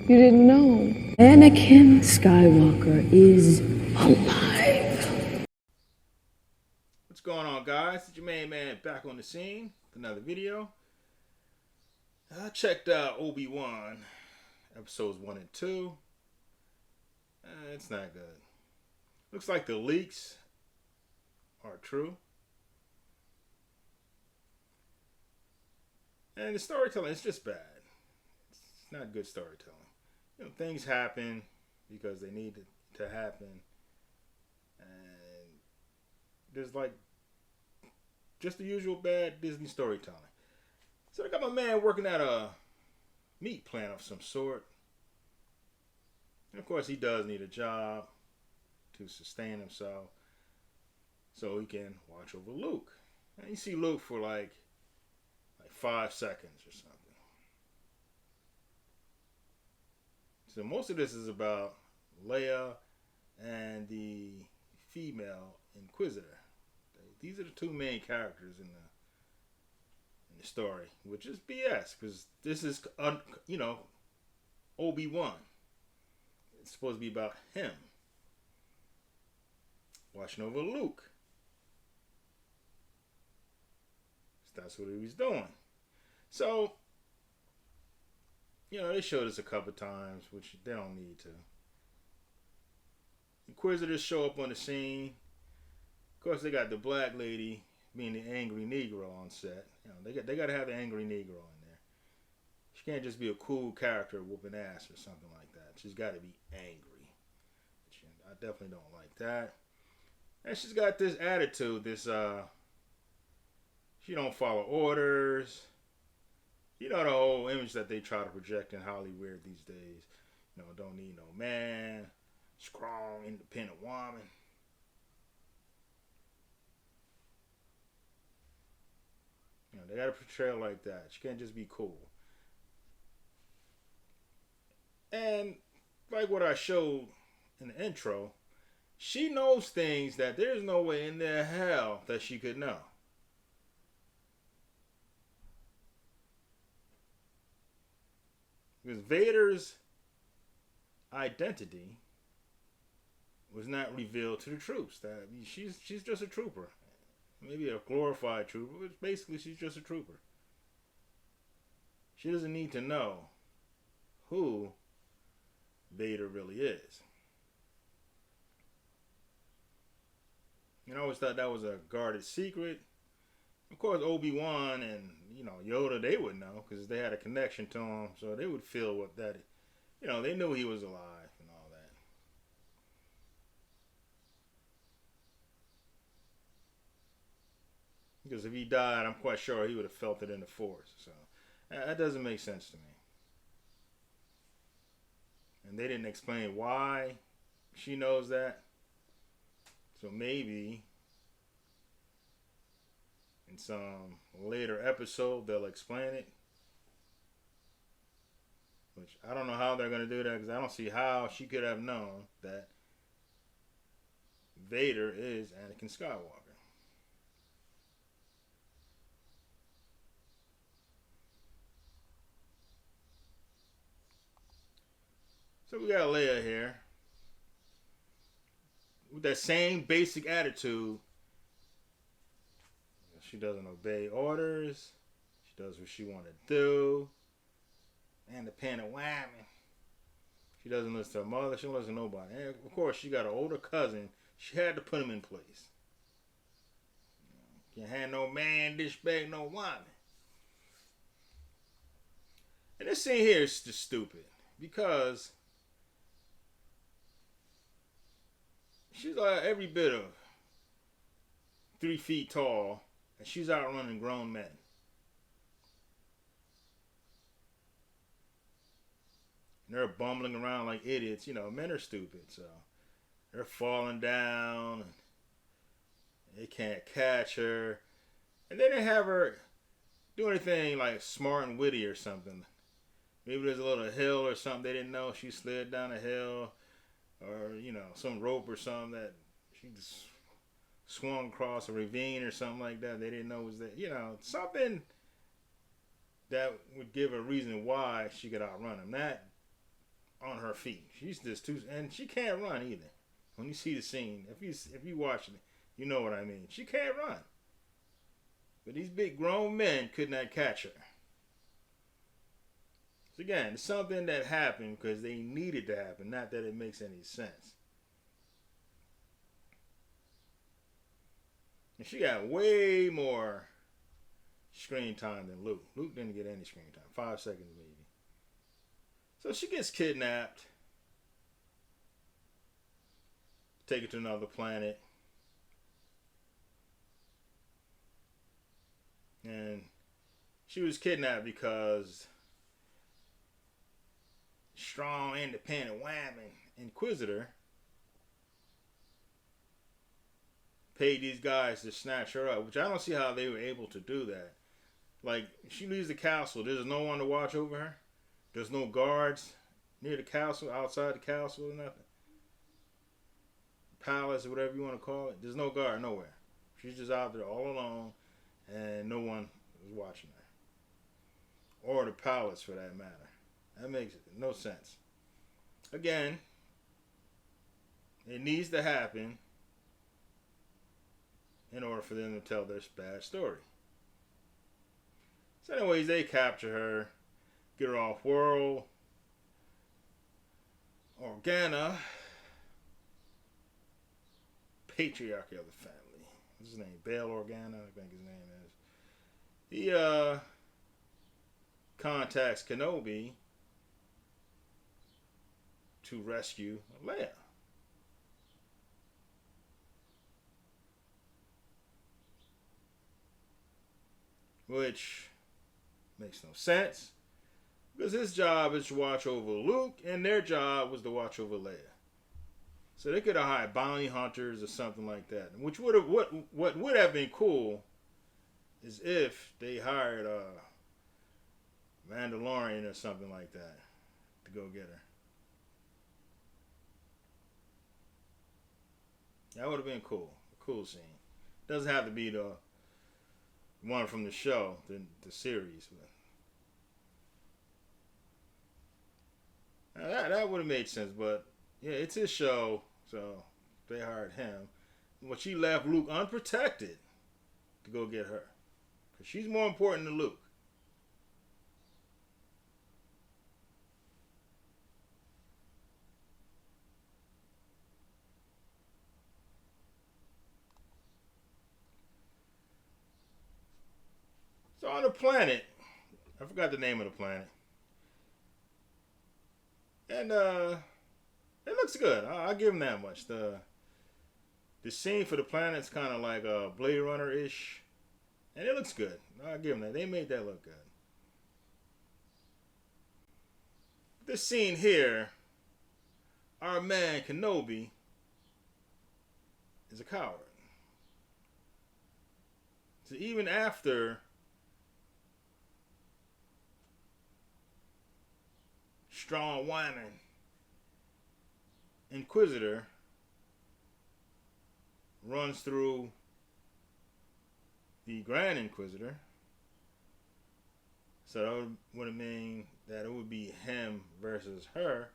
You didn't know. Anakin Skywalker is alive. What's going on, guys? It's your main man back on the scene with another video. I checked out Obi Wan Episodes 1 and 2. It's not good. Looks like the leaks are true. And the storytelling is just bad. It's not good storytelling. Things happen because they need to happen. And there's like just the usual bad Disney storytelling. So I got my man working at a meat plant of some sort. And of course he does need a job to sustain himself so he can watch over Luke. And you see Luke for like 5 seconds or something. So most of this is about Leia and the female Inquisitor. These are the two main characters in the story, which is BS because this is Obi Wan. It's supposed to be about him watching over Luke. That's what he was doing. So, they showed us a couple times, which they don't need to. Inquisitors show up on the scene. Of course, they got the black lady being the angry Negro on set. They got to have the angry Negro in there. She can't just be a cool character whooping ass or something like that. She's got to be angry. I definitely don't like that. And she's got this attitude, she don't follow orders. The whole image that they try to project in Hollywood these days. Don't need no man. Strong, independent woman. They got to portray her like that. She can't just be cool. And like what I showed in the intro, she knows things that there's no way in the hell that she could know. Because Vader's identity was not revealed to the troops. She's just a trooper. Maybe a glorified trooper, but basically she's just a trooper. She doesn't need to know who Vader really is. I always thought that was a guarded secret. Of course, Obi-Wan and, Yoda, they would know because they had a connection to him. So they would feel what that, they knew he was alive and all that. Because if he died, I'm quite sure he would have felt it in the Force. So that doesn't make sense to me. And they didn't explain why she knows that. So maybe in some later episode they'll explain it. Which I don't know how they're going to do that because I don't see how she could have known that Vader is Anakin Skywalker. So we got Leia here with that same basic attitude. She doesn't obey orders. She does what she want to do. Independent woman. She doesn't listen to her mother. She don't listen to nobody. And of course, she got an older cousin. She had to put him in place. Can't have no man disrespect no woman. And this scene here is just stupid because she's like every bit of 3 feet tall, and she's outrunning grown men. And they're bumbling around like idiots. Men are stupid, so they're falling down. And they can't catch her. And they didn't have her do anything like smart and witty or something. Maybe there's a little hill or something they didn't know. She slid down a hill. Or, some rope or something that she just swung across a ravine or something like that. They didn't know was there. Something that would give a reason why she could outrun him. Not on her feet. She's just too, and she can't run either. When you see the scene, if you watch it, you know what I mean. She can't run. But these big grown men could not catch her. So again, it's something that happened because they needed to happen, not that it makes any sense. And she got way more screen time than Luke. Luke didn't get any screen time. 5 seconds maybe. So she gets kidnapped. Take her to another planet. And she was kidnapped because strong, independent woman, Inquisitor, paid these guys to snatch her up, which I don't see how they were able to do that. Like, she leaves the castle. There's no one to watch over her. There's no guards near the castle, outside the castle or nothing. Palace or whatever you want to call it. There's no guard nowhere. She's just out there all alone and no one is watching her. Or the palace for that matter. That makes no sense. Again, it needs to happen in order for them to tell their bad story. So anyways, they capture her, get her off world. Organa, patriarchy of the family. What's his name? Bail Organa, I think his name is. He contacts Kenobi to rescue Leia. Which makes no sense. Because his job is to watch over Luke, and their job was to watch over Leia. So they could have hired bounty hunters or something like that. Which would have what would have been cool is if they hired a Mandalorian or something like that to go get her. That would have been cool. A cool scene. Doesn't have to be the one from the show, the series. But that would have made sense, but yeah, it's his show, so they hired him. But she left Luke unprotected to go get her. Because she's more important than Luke. So on the planet, I forgot the name of the planet. And it looks good. I'll give them that much. The scene for the planet's kind of like a Blade Runner-ish. And it looks good. I'll give them that. They made that look good. This scene here, our man Kenobi is a coward. So even after strong woman Inquisitor runs through the Grand Inquisitor, so that would mean that it would be him versus her.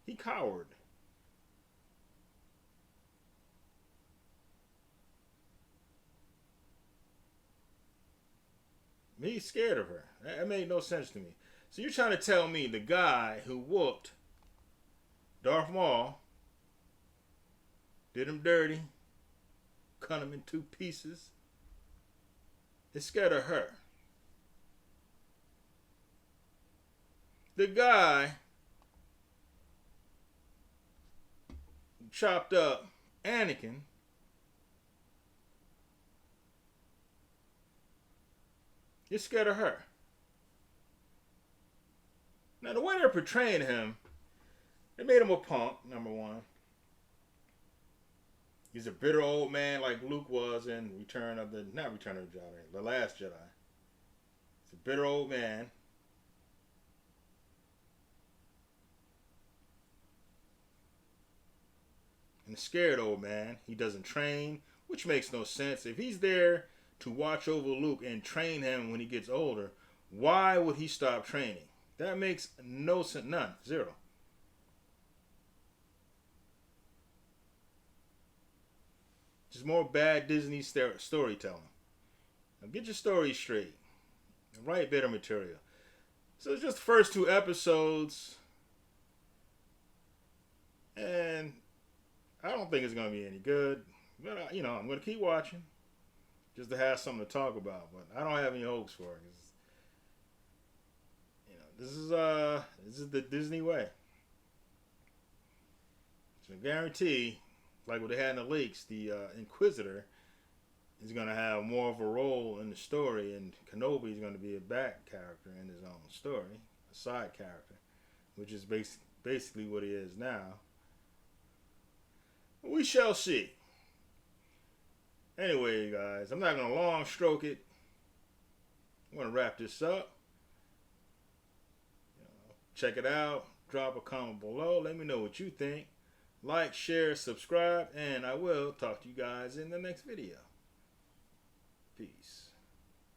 He cowered. He's scared of her. That made no sense to me. So you're trying to tell me the guy who whooped Darth Maul, did him dirty, cut him in 2 pieces, is scared of her. The guy who chopped up Anakin is scared of her. Now, the way they're portraying him, they made him a punk, number one. He's a bitter old man like Luke was in Return of the Jedi, The Last Jedi. He's a bitter old man. And a scared old man. He doesn't train, which makes no sense. If he's there to watch over Luke and train him when he gets older, why would he stop training? That makes no sense. None. Zero. Just more bad Disney storytelling. Now get your story straight. And write better material. So it's just the first 2 episodes. And I don't think it's going to be any good. But, I'm going to keep watching. Just to have something to talk about. But I don't have any hopes for it. This is the Disney way. So guarantee, like what they had in the leaks, the Inquisitor is going to have more of a role in the story, and Kenobi is going to be a back character in his own story, a side character, which is basically what he is now. We shall see. Anyway, guys, I'm not going to long stroke it. I'm going to wrap this up. Check it out. Drop a comment below. Let me know what you think. Like, share, subscribe, and I will talk to you guys in the next video. Peace.